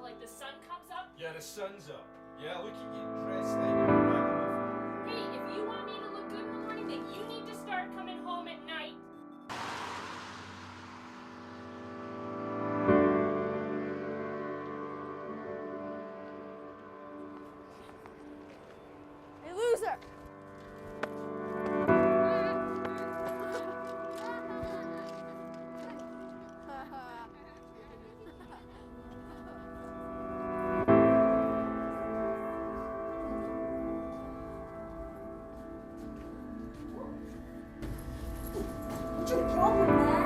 like the sun comes up? Yeah, the sun's up. Yeah, look at you dressed like a ragamuffin. Hey, if you want me to look good in the morning, then you need to start coming home at night. Hey, loser! What's your problem, man?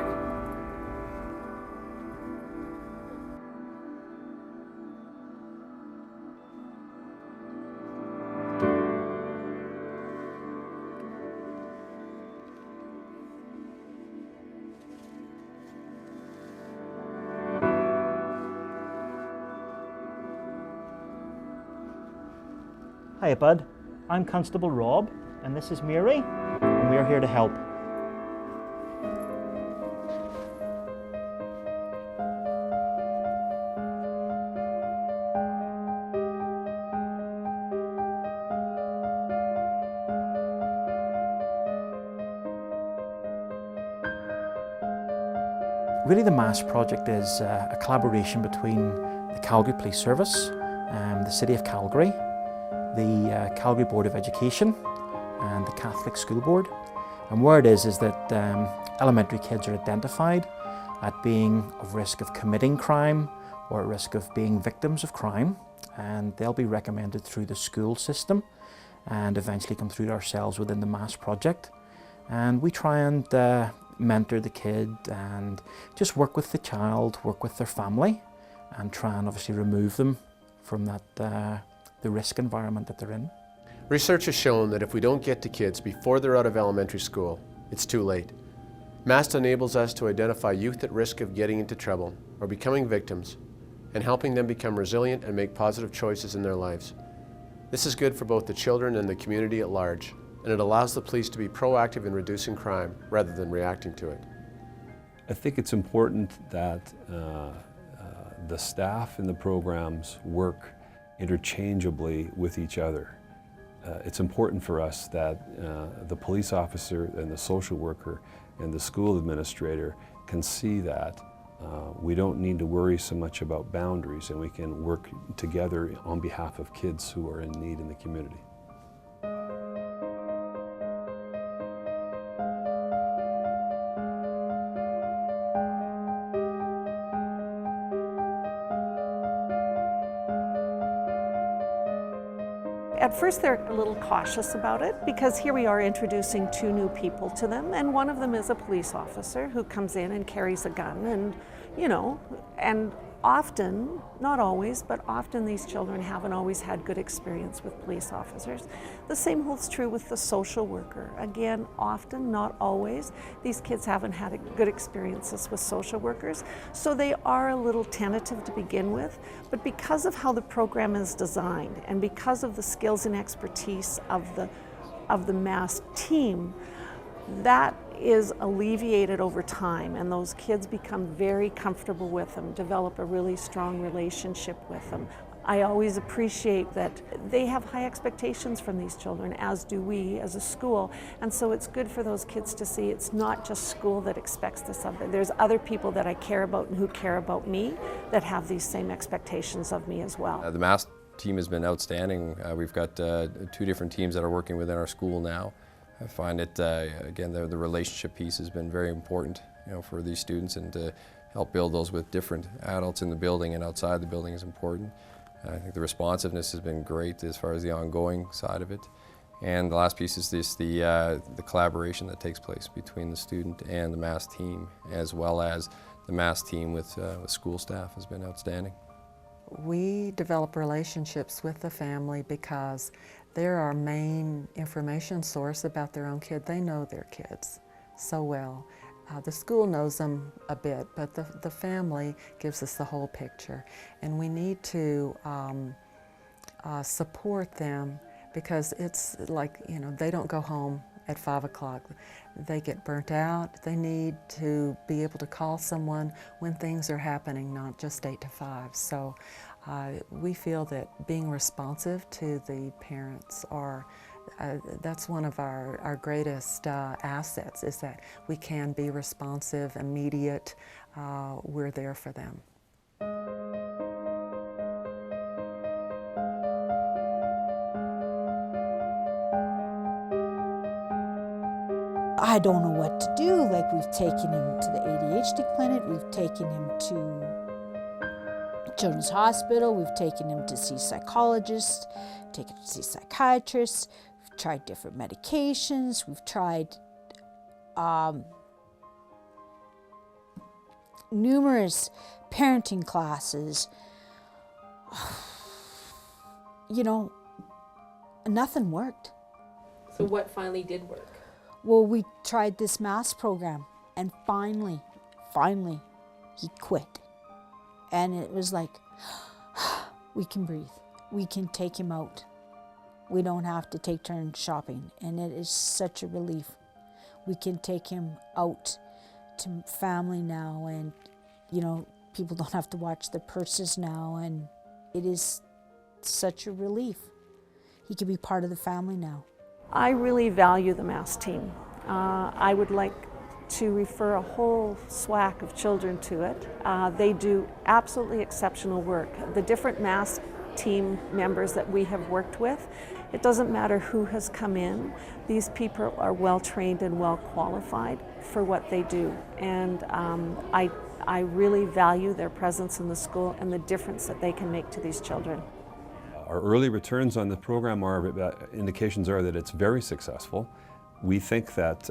Hi bud, I'm Constable Rob and this is Mary and we're here to help. Really the MASST project is a collaboration between the Calgary Police Service, the City of Calgary, the Calgary Board of Education and the Catholic School Board. And where it is that elementary kids are identified at being of risk of committing crime or at risk of being victims of crime, and they'll be recommended through the school system and eventually come through to ourselves within the MASST project. And we try and mentor the kid and just work with the child, work with their family and try and obviously remove them from that the risk environment that they're in. Research has shown that if we don't get to kids before they're out of elementary school, it's too late. MASST enables us to identify youth at risk of getting into trouble or becoming victims and helping them become resilient and make positive choices in their lives. This is good for both the children and the community at large, and it allows the police to be proactive in reducing crime rather than reacting to it. I think it's important that the staff in the programs work interchangeably with each other. It's important for us that the police officer and the social worker and the school administrator can see that we don't need to worry so much about boundaries and we can work together on behalf of kids who are in need in the community. At first they're a little cautious about it because here we are introducing two new people to them, and one of them is a police officer who comes in and carries a gun, and and often, not always, but often these children haven't always had good experience with police officers. The same holds true with the social worker. Again, often, not always, these kids haven't had good experiences with social workers, so they are a little tentative to begin with, but because of how the program is designed and because of the skills and expertise of the MASST team, that is alleviated over time, and those kids become very comfortable with them, develop a really strong relationship with them. I always appreciate that they have high expectations from these children, as do we as a school, and so it's good for those kids to see it's not just school that expects this of them. There's other people that I care about and who care about me that have these same expectations of me as well. The MASST team has been outstanding. We've got two different teams that are working within our school now. I find it, again, the relationship piece has been very important, for these students, and to help build those with different adults in the building and outside the building is important. I think the responsiveness has been great as far as the ongoing side of it. And the last piece is the collaboration that takes place between the student and the MASST team, as well as the MASST team with school staff has been outstanding. We develop relationships with the family because they're our main information source about their own kid. They know their kids so well. The school knows them a bit, but the family gives us the whole picture. And we need to support them because it's like, they don't go home at 5 o'clock. They get burnt out. They need to be able to call someone when things are happening, not just 8 to 5. So We feel that being responsive to the parents that's one of our greatest assets, is that we can be responsive, immediate, we're there for them. I don't know what to do. Like, we've taken him to the ADHD clinic, we've taken him to Children's Hospital, we've taken him to see psychologists, taken him to see psychiatrists, we've tried different medications, we've tried numerous parenting classes. You know, nothing worked. So what finally did work? Well, we tried this MASST program, and finally, he quit. And it was like, we can breathe. We can take him out. We don't have to take turns shopping, and it is such a relief. We can take him out to family now, and, you know, people don't have to watch their purses now, and it is such a relief. He can be part of the family now. I really value the MASST team. I would like to refer a whole swack of children to it. They do absolutely exceptional work. The different MASST team members that we have worked with, it doesn't matter who has come in, these people are well trained and well qualified for what they do. And I really value their presence in the school and the difference that they can make to these children. Our early returns on the program indications are that it's very successful. We think that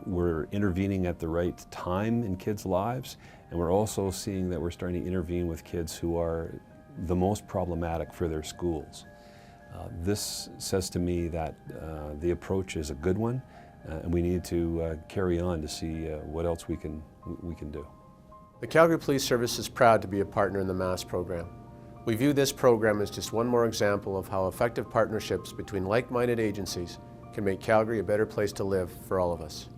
we're intervening at the right time in kids' lives, and we're also seeing that we're starting to intervene with kids who are the most problematic for their schools. This says to me that the approach is a good one, and we need to carry on to see what else we can do. The Calgary Police Service is proud to be a partner in the MASST program. We view this program as just one more example of how effective partnerships between like-minded agencies can make Calgary a better place to live for all of us.